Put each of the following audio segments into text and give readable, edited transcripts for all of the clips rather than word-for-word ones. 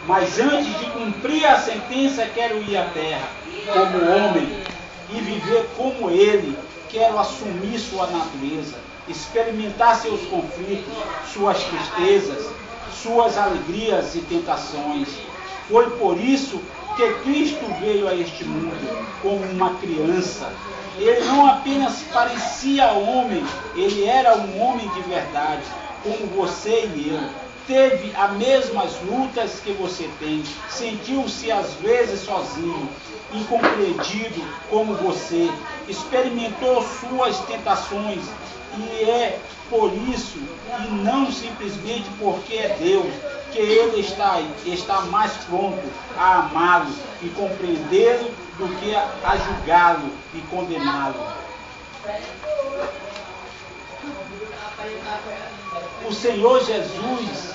Mas antes de cumprir a sentença, quero ir à terra como homem e viver como ele. Quero assumir sua natureza, experimentar seus conflitos, suas tristezas, suas alegrias e tentações. Foi por isso que Cristo veio a este mundo como uma criança. Ele não apenas parecia homem, ele era um homem de verdade, como você e eu. Teve as mesmas lutas que você tem, sentiu-se às vezes sozinho, incompreendido como você, experimentou suas tentações, e é por isso, e não simplesmente porque é Deus, que Ele está mais pronto a amá-lo e compreendê-lo do que a julgá-lo e condená-lo. O Senhor Jesus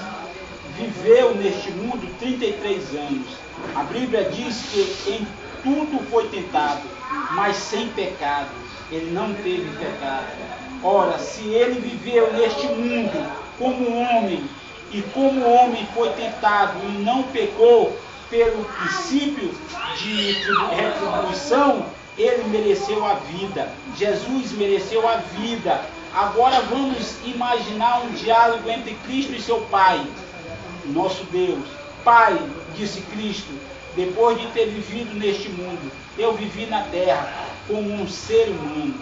viveu neste mundo 33 anos. A Bíblia diz que em tudo foi tentado, mas sem pecado. Ele não teve pecado. Ora, se ele viveu neste mundo como homem, e como homem foi tentado e não pecou pelo princípio de retribuição, ele mereceu a vida. Jesus mereceu a vida. Agora vamos imaginar um diálogo entre Cristo e seu Pai. Nosso Deus, Pai, disse Cristo, depois de ter vivido neste mundo, eu vivi na terra como um ser humano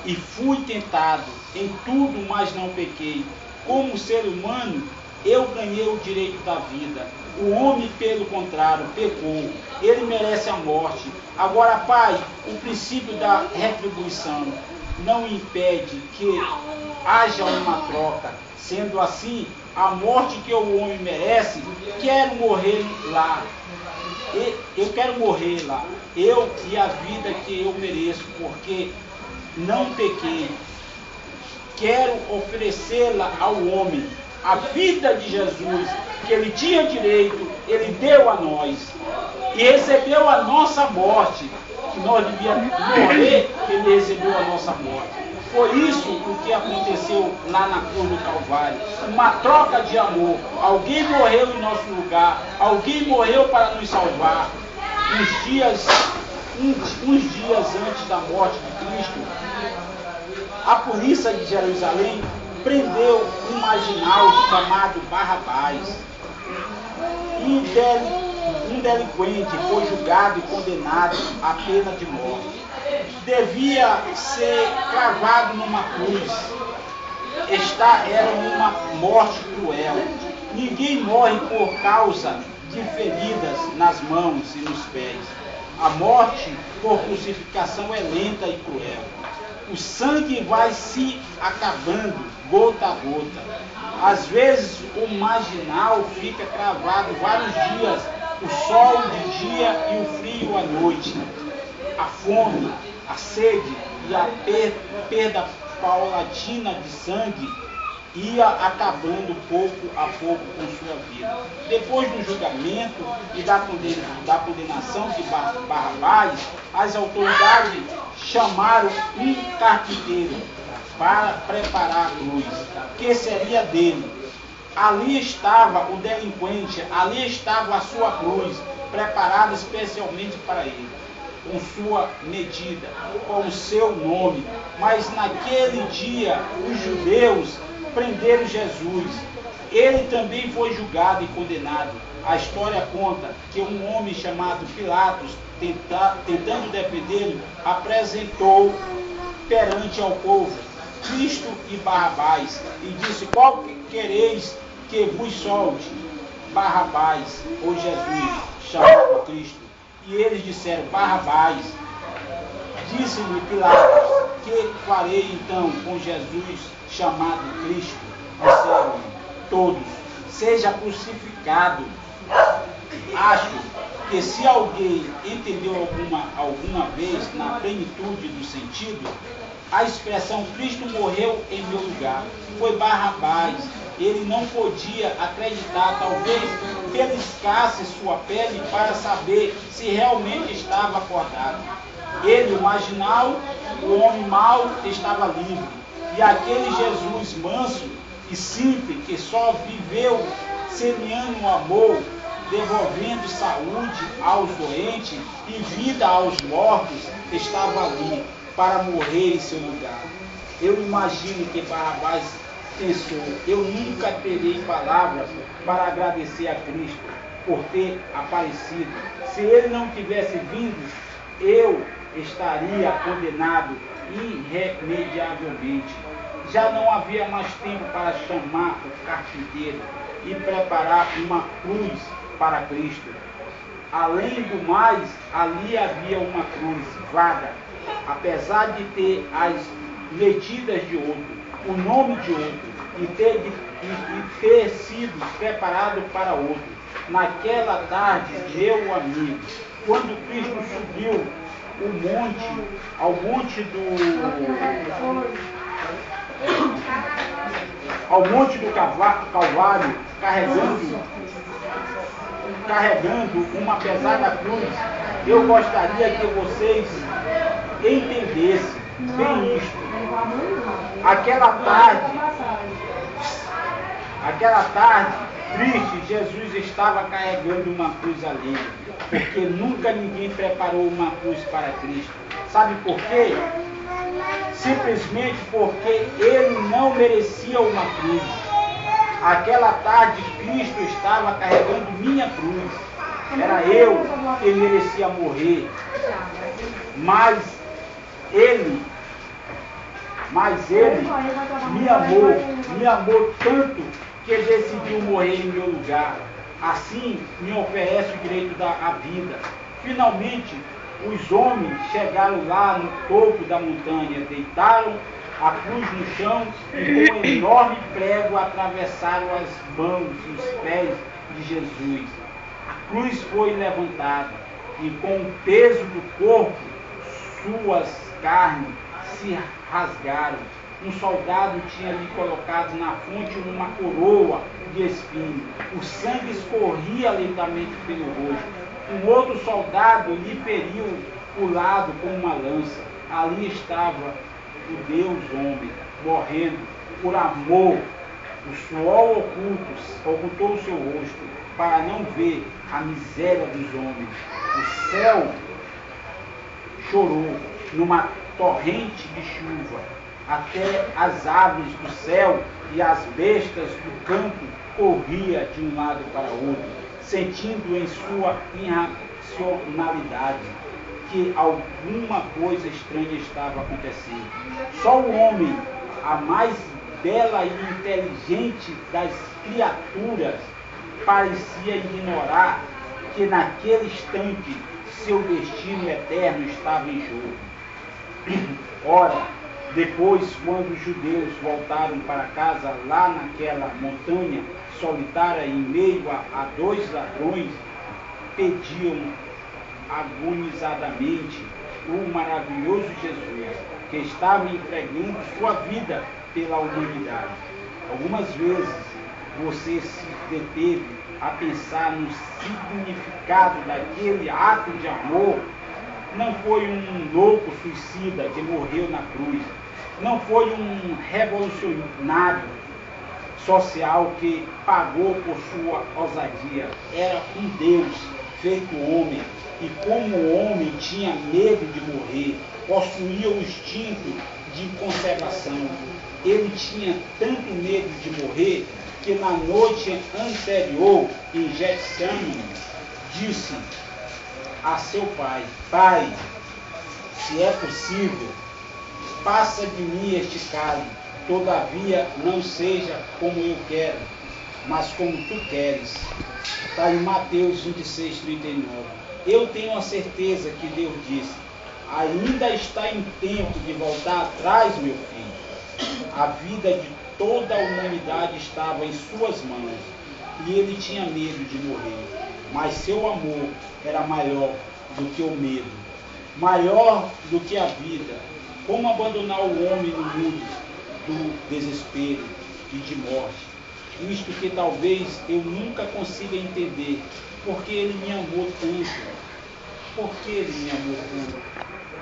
e fui tentado em tudo, mas não pequei. Como ser humano, eu ganhei o direito da vida. O homem, pelo contrário, pecou. Ele merece a morte. Agora, Pai, o princípio da retribuição não impede que haja uma troca. Sendo assim, a morte que o homem merece, quero morrer lá. Eu quero morrer lá. Eu e a vida que eu mereço, porque não pequei. Quero oferecê-la ao homem. A vida de Jesus, que ele tinha direito, ele deu a nós. E recebeu a nossa morte, que nós devíamos morrer, ele recebeu a nossa morte. Foi isso o que aconteceu lá na cruz do Calvário. Uma troca de amor. Alguém morreu em nosso lugar. Alguém morreu para nos salvar. Uns dias antes da morte de Cristo, a polícia de Jerusalém prendeu um marginal chamado Barrabás. E um delinquente foi julgado e condenado à pena de morte. Devia ser cravado numa cruz. Esta era uma morte cruel. Ninguém morre por causa de feridas nas mãos e nos pés. A morte por crucificação é lenta e cruel. O sangue vai se acabando, gota a gota. Às vezes o marginal fica cravado vários dias, o sol de dia e o frio à noite. A fome, a sede e a perda paulatina de sangue ia acabando pouco a pouco com sua vida. Depois do julgamento e da condenação de Barrabás, as autoridades chamaram um carpinteiro para preparar a cruz, que seria dele. Ali estava o delinquente, ali estava a sua cruz, preparada especialmente para ele, com sua medida, com o seu nome. Mas naquele dia, os judeus prenderam Jesus. Ele também foi julgado e condenado. A história conta que um homem chamado Pilatos, tentando defendê-lo, apresentou perante ao povo Cristo e Barrabás, e disse: qual que quereis que vos solte, Barrabás ou Jesus, chamado Cristo? E eles disseram: Barrabás. Disse-lhe Pilatos: que farei então com Jesus, chamado Cristo? Disseram todos: seja crucificado. Acho que se alguém entendeu alguma vez na plenitude do sentido, a expressão Cristo morreu em meu lugar foi Barrabás. Ele não podia acreditar, talvez beliscasse sua pele para saber se realmente estava acordado. Ele, o marginal, o homem mau, estava livre. E aquele Jesus manso e simples, que só viveu semeando o amor, devolvendo saúde aos doentes e vida aos mortos, estava ali para morrer em seu lugar. Eu imagino que Barrabás pensou: eu nunca terei palavras para agradecer a Cristo por ter aparecido. Se ele não tivesse vindo, eu estaria condenado irremediavelmente. Já não havia mais tempo para chamar o carpinteiro e preparar uma cruz para Cristo. Além do mais, ali havia uma cruz vaga, apesar de ter as medidas de outro, o nome de outro, e ter sido preparado para outro. Naquela tarde, meu amigo, quando Cristo subiu ao monte do Calvário, carregando uma pesada cruz, eu gostaria que vocês entendessem bem isto. Aquela tarde triste, Jesus estava carregando uma cruz ali, porque nunca ninguém preparou uma cruz para Cristo. Sabe por quê? Simplesmente porque ele não merecia uma cruz. Aquela tarde Cristo estava carregando minha cruz. Era eu que merecia morrer. Mas ele me amou tanto que decidiu morrer em meu lugar. Assim me oferece o direito à vida. Finalmente, os homens chegaram lá no topo da montanha, deitaram a cruz no chão e com um enorme prego atravessaram as mãos e os pés de Jesus. A cruz foi levantada e com o peso do corpo, suas carnes se rasgaram. Um soldado tinha lhe colocado na fonte uma coroa de espinho. O sangue escorria lentamente pelo rosto. Um outro soldado lhe feriu o lado com uma lança. Ali estava o Deus homem, morrendo por amor. O suor ocultou o seu rosto, para não ver a miséria dos homens. O céu chorou numa torrente de chuva. Até as aves do céu e as bestas do campo corriam de um lado para outro, sentindo em sua irracionalidade que alguma coisa estranha estava acontecendo. Só o homem, a mais bela e inteligente das criaturas, parecia ignorar que naquele instante seu destino eterno estava em jogo. Ora, depois, quando os judeus voltaram para casa lá naquela montanha solitária em meio a dois ladrões, pediam agonizadamente o maravilhoso Jesus, que estava entregando sua vida pela humanidade. Algumas vezes você se deteve a pensar no significado daquele ato de amor. Não foi um louco suicida que morreu na cruz. Não foi um revolucionário social que pagou por sua ousadia. Era um Deus feito homem. E como o homem tinha medo de morrer, possuía o instinto de conservação. Ele tinha tanto medo de morrer que na noite anterior, em Getsemane, disse a seu pai: Pai, se é possível, passa de mim este cálice, todavia não seja como eu quero, mas como tu queres. Está em Mateus 26, 39. Eu tenho a certeza que Deus disse: ainda está em tempo de voltar atrás, meu filho. A vida de toda a humanidade estava em suas mãos, e ele tinha medo de morrer. Mas seu amor era maior do que o medo, maior do que a vida. Como abandonar o homem no mundo do desespero e de morte? Isto que talvez eu nunca consiga entender, porque ele me amou tanto. Por que ele me amou tanto?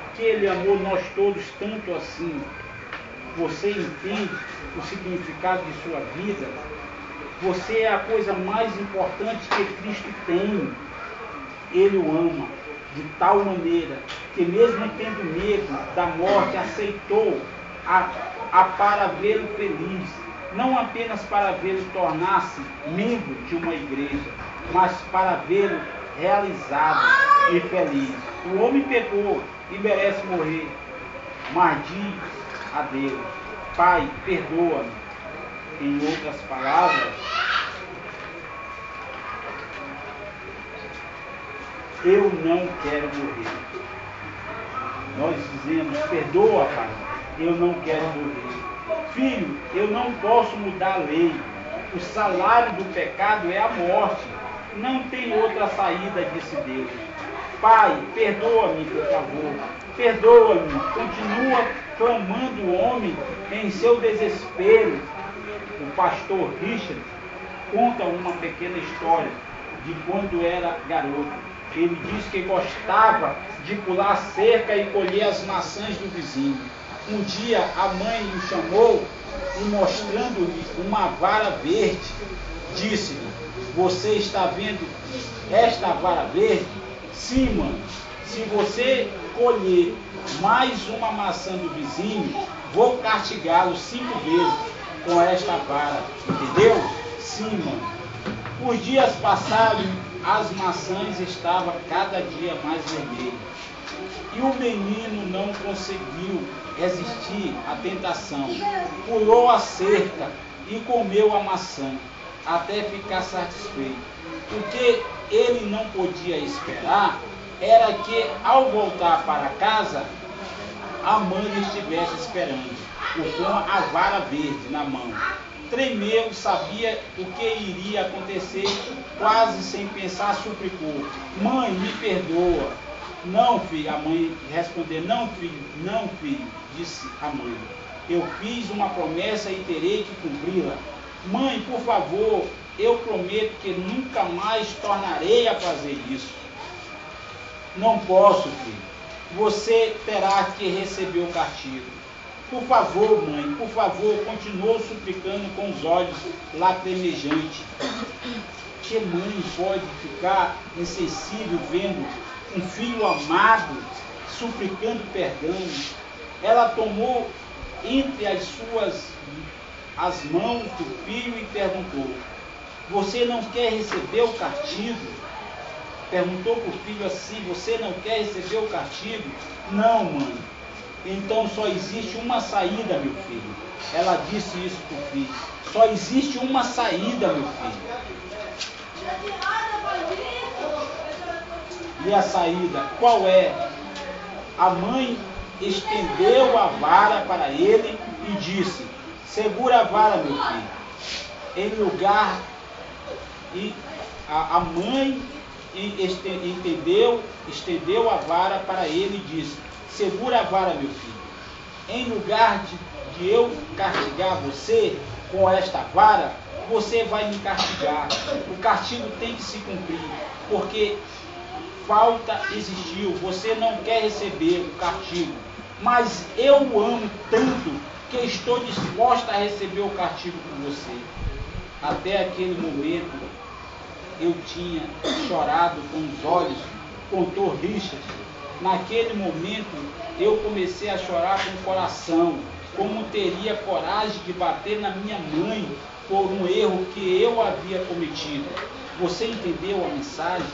Porque ele amou nós todos tanto assim. Você entende o significado de sua vida? Você é a coisa mais importante que Cristo tem. Ele o ama de tal maneira que, mesmo tendo medo da morte, aceitou para vê-lo feliz. Não apenas para vê-lo tornar-se membro de uma igreja, mas para vê-lo realizado e feliz. O homem pecou e merece morrer, mas diz a Deus: Pai, perdoa-me. Em outras palavras, eu não quero morrer. Nós dizemos: perdoa, Pai, eu não quero morrer. Filho, eu não posso mudar a lei. O salário do pecado é a morte. Não tem outra saída, disse Deus. Pai, perdoa-me, por favor. Perdoa-me. Continua clamando o homem em seu desespero. O pastor Richard conta uma pequena história de quando era garoto. Ele diz que gostava de pular cerca e colher as maçãs do vizinho. Um dia a mãe o chamou e, mostrando-lhe uma vara verde, disse-lhe: você está vendo esta vara verde? Sim, mãe. Se você colher mais uma maçã do vizinho, vou castigá-lo 5 vezes com esta vara. Entendeu? Sim, mãe. Os dias passaram, as maçãs estavam cada dia mais vermelhas. E o menino não conseguiu resistir à tentação. Pulou a cerca e comeu a maçã, até ficar satisfeito. O que ele não podia esperar era que, ao voltar para casa, a mãe estivesse esperando, com a vara verde na mão. Tremeu, sabia o que iria acontecer, quase sem pensar suplicou: mãe, me perdoa. Não, filho, a mãe respondeu: não, filho, disse a mãe. Eu fiz uma promessa e terei que cumpri-la. Mãe, por favor, eu prometo que nunca mais tornarei a fazer isso. Não posso, filho. Você terá que receber o castigo. Por favor, mãe, por favor, continuou suplicando com os olhos lacrimejantes. Que mãe pode ficar insensível vendo um filho amado suplicando perdão? Ela tomou entre as mãos do filho e perguntou: você não quer receber o castigo? Perguntou para o filho assim: você não quer receber o castigo? Não, mãe. Então só existe uma saída, meu filho. Ela disse isso para o filho: só existe uma saída, meu filho. E a saída qual é? A mãe estendeu a vara para ele e disse: segura a vara, meu filho. Em lugar, e a mãe estendeu a vara para ele e disse: segura a vara, meu filho. Em lugar de eu castigar você com esta vara, você vai me castigar. O castigo tem que se cumprir, porque falta existiu. Você não quer receber o castigo, mas eu o amo tanto que estou disposta a receber o castigo por você. Até aquele momento eu tinha chorado com os olhos, contou Richard. Naquele momento eu comecei a chorar com o coração, como teria coragem de bater na minha mãe por um erro que eu havia cometido. Você entendeu a mensagem?